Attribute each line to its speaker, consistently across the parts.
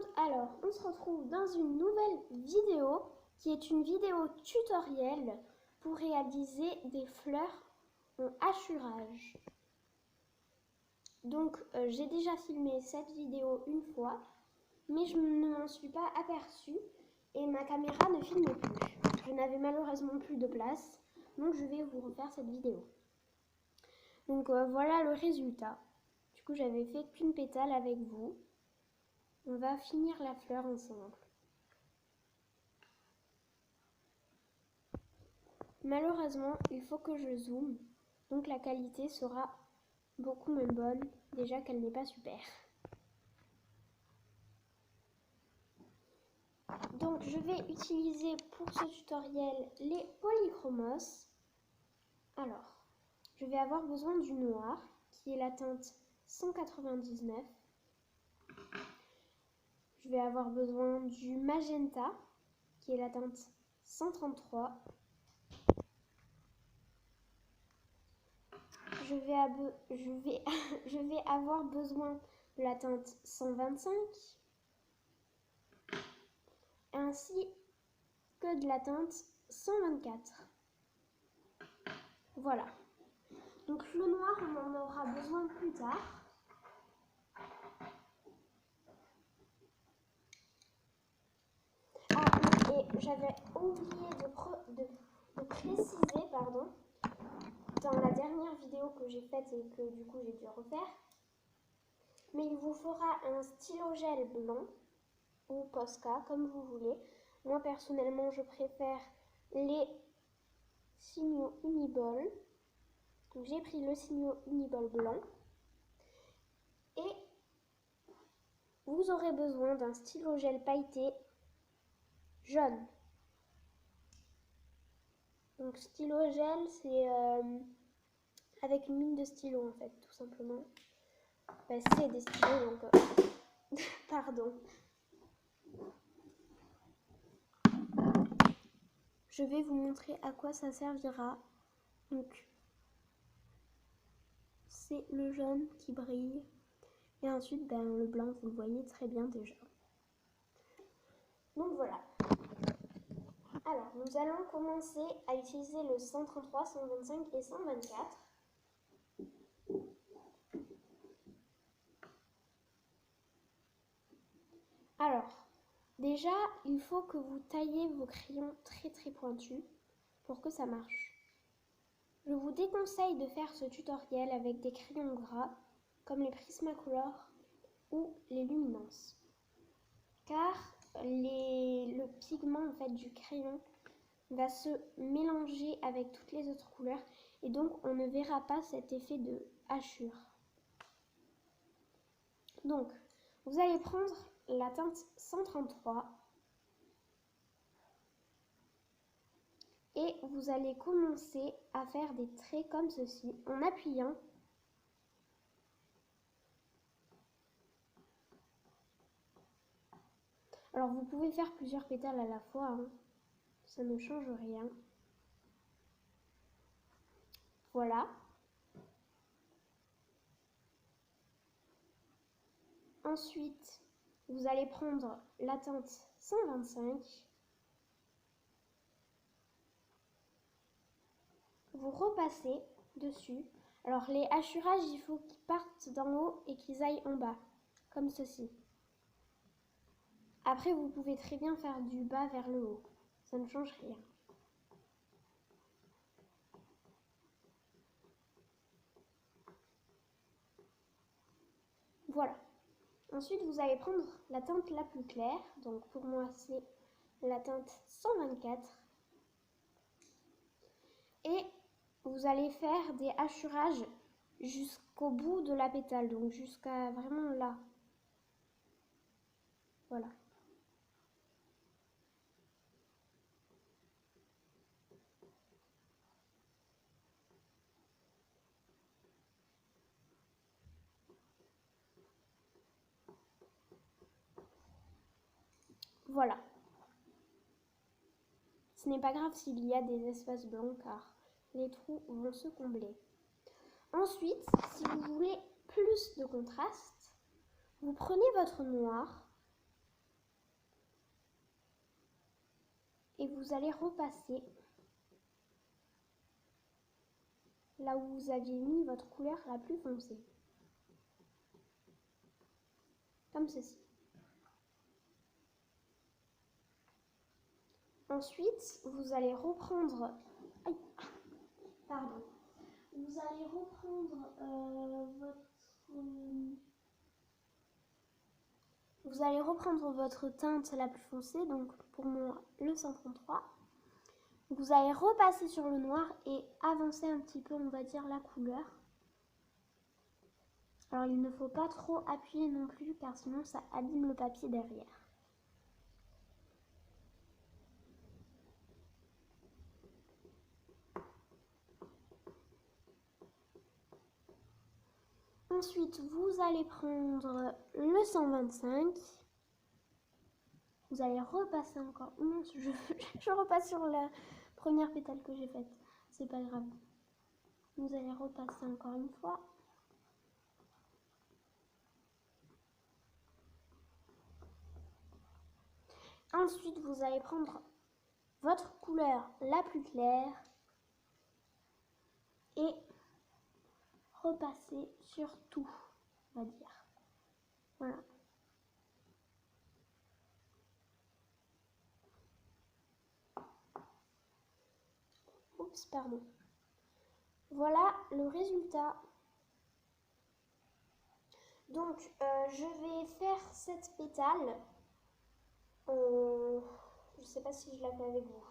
Speaker 1: monde, alors on se retrouve dans une nouvelle vidéo qui est une vidéo tutoriel pour réaliser des fleurs en hachurage. Donc j'ai déjà filmé cette vidéo une fois, mais je ne m'en suis pas aperçue et ma caméra ne filme plus. Je n'avais malheureusement plus de place, donc je vais vous refaire cette vidéo. Donc voilà le résultat. Du coup j'avais fait qu'une pétale avec vous. On va finir la fleur ensemble. Malheureusement, il faut que je zoome, donc la qualité sera beaucoup moins bonne, déjà qu'elle n'est pas super. Donc je vais utiliser pour ce tutoriel les polychromos. Alors, je vais avoir besoin du noir, qui est la teinte 199. Je vais avoir besoin du magenta, qui est la teinte 133. Je vais avoir besoin de la teinte 125, ainsi que de la teinte 124. Voilà. Donc le noir, on en aura besoin plus tard. Ah, et j'avais oublié de préciser, dans la dernière vidéo que j'ai faite et que du coup j'ai dû refaire, mais il vous faudra un stylo gel blanc ou Posca, comme vous voulez. Moi personnellement je préfère les signaux Uniball. Donc j'ai pris le signaux Uniball blanc. Et vous aurez besoin d'un stylo gel pailleté jaune. Donc stylo gel, c'est avec une mine de stylo en fait, tout simplement. Ben, c'est des stylos donc pardon. Je vais vous montrer à quoi ça servira. Donc c'est le jaune qui brille. Et ensuite, ben, le blanc, vous le voyez très bien déjà. Donc voilà. Alors, nous allons commencer à utiliser le 133, 125 et 124. Alors, déjà, il faut que vous taillez vos crayons très pointus pour que ça marche. Je vous déconseille de faire ce tutoriel avec des crayons gras comme les Prismacolor ou les Luminance, car le pigment en fait du crayon va se mélanger avec toutes les autres couleurs et donc on ne verra pas cet effet de hachure. Donc vous allez prendre la teinte 133 et vous allez commencer à faire des traits comme ceci en appuyant. Alors vous pouvez faire plusieurs pétales à la fois, hein. Ça ne change rien. Voilà. Ensuite, vous allez prendre la teinte 125. Vous repassez dessus. Alors les hachurages, il faut qu'ils partent d'en haut et qu'ils aillent en bas, comme ceci. Après, vous pouvez très bien faire du bas vers le haut. Ça ne change rien. Voilà. Ensuite, vous allez prendre la teinte la plus claire. Donc pour moi, c'est la teinte 124. Et vous allez faire des hachurages jusqu'au bout de la pétale. Donc jusqu'à vraiment là. Voilà. Voilà. Ce n'est pas grave s'il y a des espaces blancs car les trous vont se combler. Ensuite, si vous voulez plus de contraste, vous prenez votre noir et vous allez repasser là où vous aviez mis votre couleur la plus foncée. Comme ceci. Ensuite, vous allez reprendre... Aïe, pardon. Vous allez reprendre Vous allez reprendre votre teinte la plus foncée, donc pour moi le 133. Vous allez repasser sur le noir et avancer un petit peu, on va dire, la couleur. Alors il ne faut pas trop appuyer non plus car sinon ça abîme le papier derrière. Ensuite, vous allez prendre le 125. Vous allez repasser encore. Non, je repasse sur la première pétale que j'ai faite. C'est pas grave. Vous allez repasser encore une fois. Ensuite, vous allez prendre votre couleur la plus claire et repasser sur tout, on va dire. Voilà. Oups, pardon. Voilà le résultat. Donc, je vais faire cette pétale. Je sais pas si je la fais avec vous.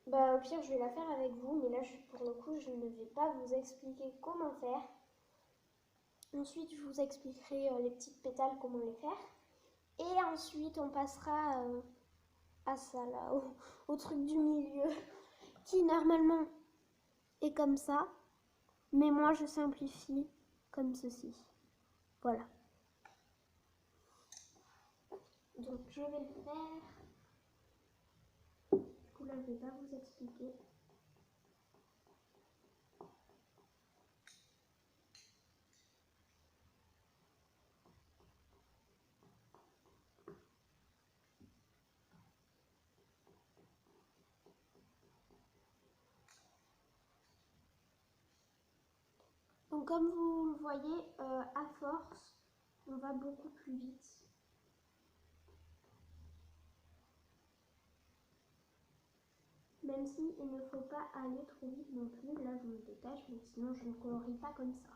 Speaker 1: Bah, au pire, je vais la faire avec vous, mais là, pour le coup, je ne vais pas vous expliquer comment faire. Ensuite, je vous expliquerai les petites pétales, comment les faire. Et ensuite, on passera à ça, là, au truc du milieu, qui normalement est comme ça. Mais moi, je simplifie comme ceci. Voilà. Donc, je vais le faire. Du coup, là, je ne vais pas vous expliquer. Donc comme vous le voyez, à force, on va beaucoup plus vite. Même si il ne faut pas aller trop vite non plus. Là, je me dépêche, mais sinon je ne colorie pas comme ça.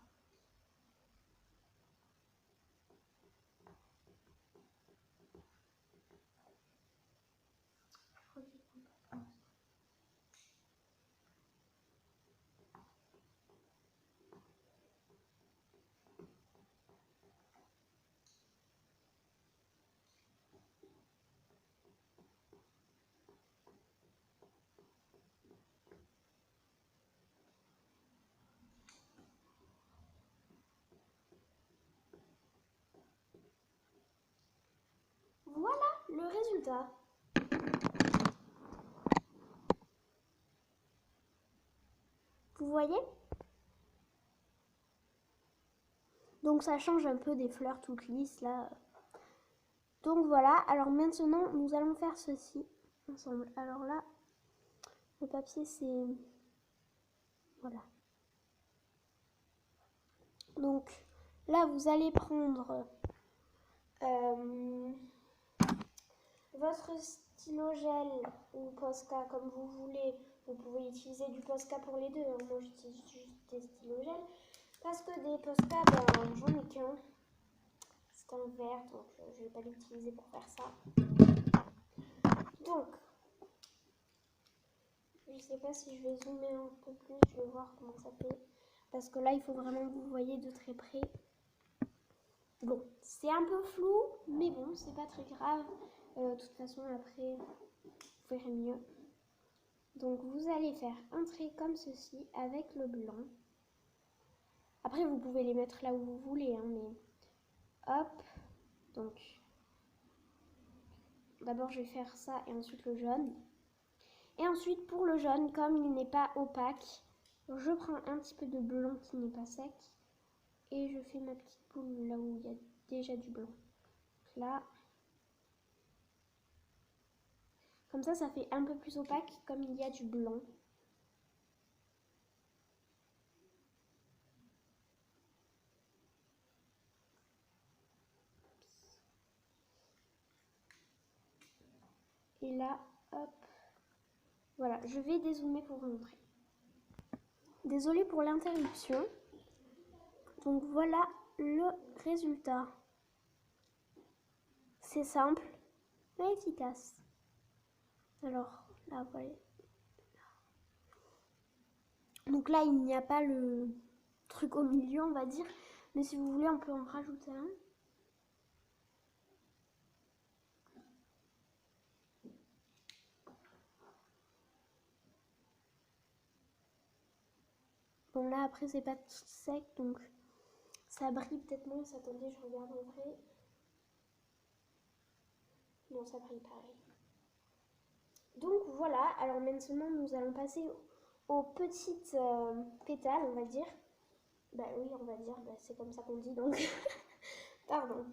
Speaker 1: Voilà le résultat. Vous voyez? Donc ça change un peu des fleurs toutes lisses là. Donc voilà, alors maintenant nous allons faire ceci ensemble. Alors là, le papier c'est... Voilà. Donc là vous allez prendre votre stylo gel ou Posca comme vous voulez. Vous pouvez utiliser du Posca pour les deux. Moi j'utilise juste des stylos gel. Parce que des Posca, ben, j'en ai qu'un. C'est un vert, donc je ne vais pas l'utiliser pour faire ça. Donc, je ne sais pas si je vais zoomer un peu plus, je vais voir comment ça fait. Parce que là, il faut vraiment que vous voyez de très près. Bon, c'est un peu flou, mais bon, c'est pas très grave. De toute façon, après, vous verrez mieux. Donc, vous allez faire un trait comme ceci avec le blanc. Après, vous pouvez les mettre là où vous voulez, hein, mais hop. Donc, d'abord, je vais faire ça et ensuite le jaune. Et ensuite, pour le jaune, comme il n'est pas opaque, je prends un petit peu de blanc qui n'est pas sec et je fais ma petite boule là où il y a déjà du blanc. Donc là, Comme ça fait un peu plus opaque comme il y a du blanc. Et là, hop, voilà, je vais dézoomer pour vous montrer. Désolée pour l'interruption. Donc voilà le résultat. C'est simple, mais efficace. Alors, là, voilà. Donc là, il n'y a pas le truc au milieu, on va dire. Mais si vous voulez, on peut en rajouter un. Bon, là, après, c'est pas sec, donc ça brille peut-être moins. Attendez, je regarde en vrai. Non, ça brille pareil. Donc voilà, alors maintenant, nous allons passer aux petites pétales, on va dire. Bah oui, on va dire, bah, c'est comme ça qu'on dit, donc... Pardon.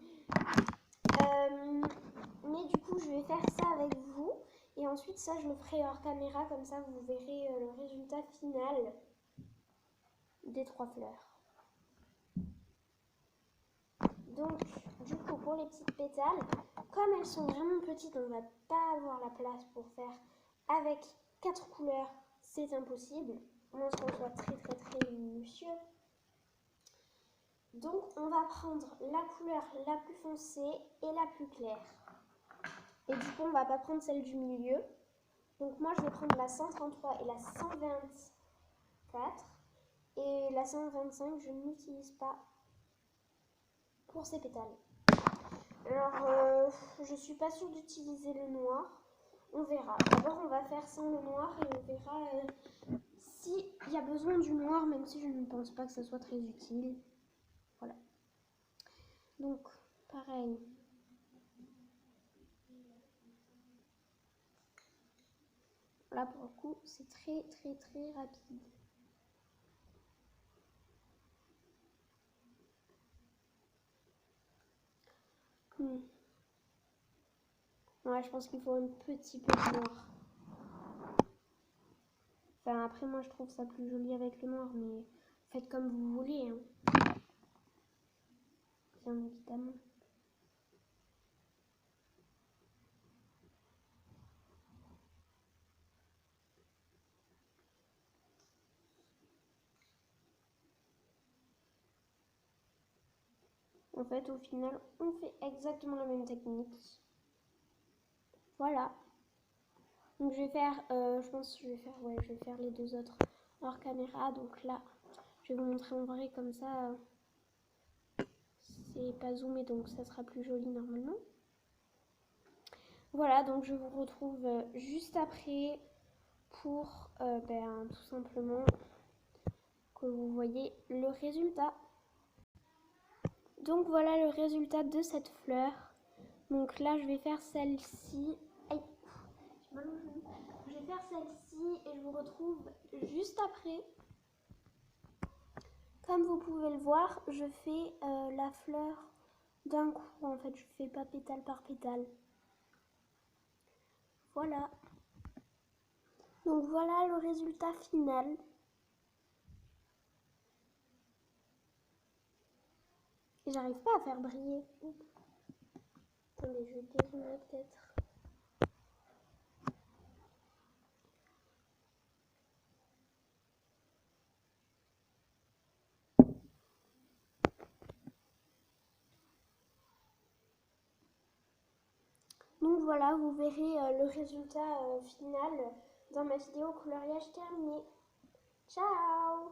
Speaker 1: Mais du coup, je vais faire ça avec vous. Et ensuite, ça, je le ferai hors caméra. Comme ça, vous verrez le résultat final des 3 fleurs. Donc, du coup, pour les petites pétales, comme elles sont vraiment petites, on ne va pas avoir la place pour faire avec 4 couleurs. C'est impossible. À moins qu'on soit très minutieux. Donc, on va prendre la couleur la plus foncée et la plus claire. Et du coup, on ne va pas prendre celle du milieu. Donc moi, je vais prendre la 133 et la 124. Et la 125, je n'utilise pas pour ces pétales. Alors, je suis pas sûre d'utiliser le noir. On verra. D'abord, on va faire sans le noir et on verra s'il y a besoin du noir, même si je ne pense pas que ça soit très utile. Voilà. Donc, pareil. Là, pour le coup, c'est très rapide. Ouais, je pense qu'il faut un petit peu de noir. Enfin, après, moi, je trouve ça plus joli avec le noir, mais faites comme vous voulez, hein. Bien évidemment. En fait, au final, on fait exactement la même technique. Voilà. Donc, je vais faire, je pense que je vais faire les 2 autres hors caméra. Donc là, je vais vous montrer en vrai comme ça. C'est pas zoomé, donc ça sera plus joli normalement. Voilà, donc je vous retrouve juste après pour tout simplement que vous voyez le résultat. Donc voilà le résultat de cette fleur. Donc là, je vais faire celle-ci. Je vais faire celle-ci et je vous retrouve juste après. Comme vous pouvez le voir, je fais la fleur d'un coup. En fait, je fais pas pétale par pétale. Voilà. Donc voilà le résultat final. Et j'arrive pas à faire briller. Attendez, je vais dézoomer peut-être. Donc voilà, vous verrez le résultat final dans ma vidéo coloriage terminé. Ciao!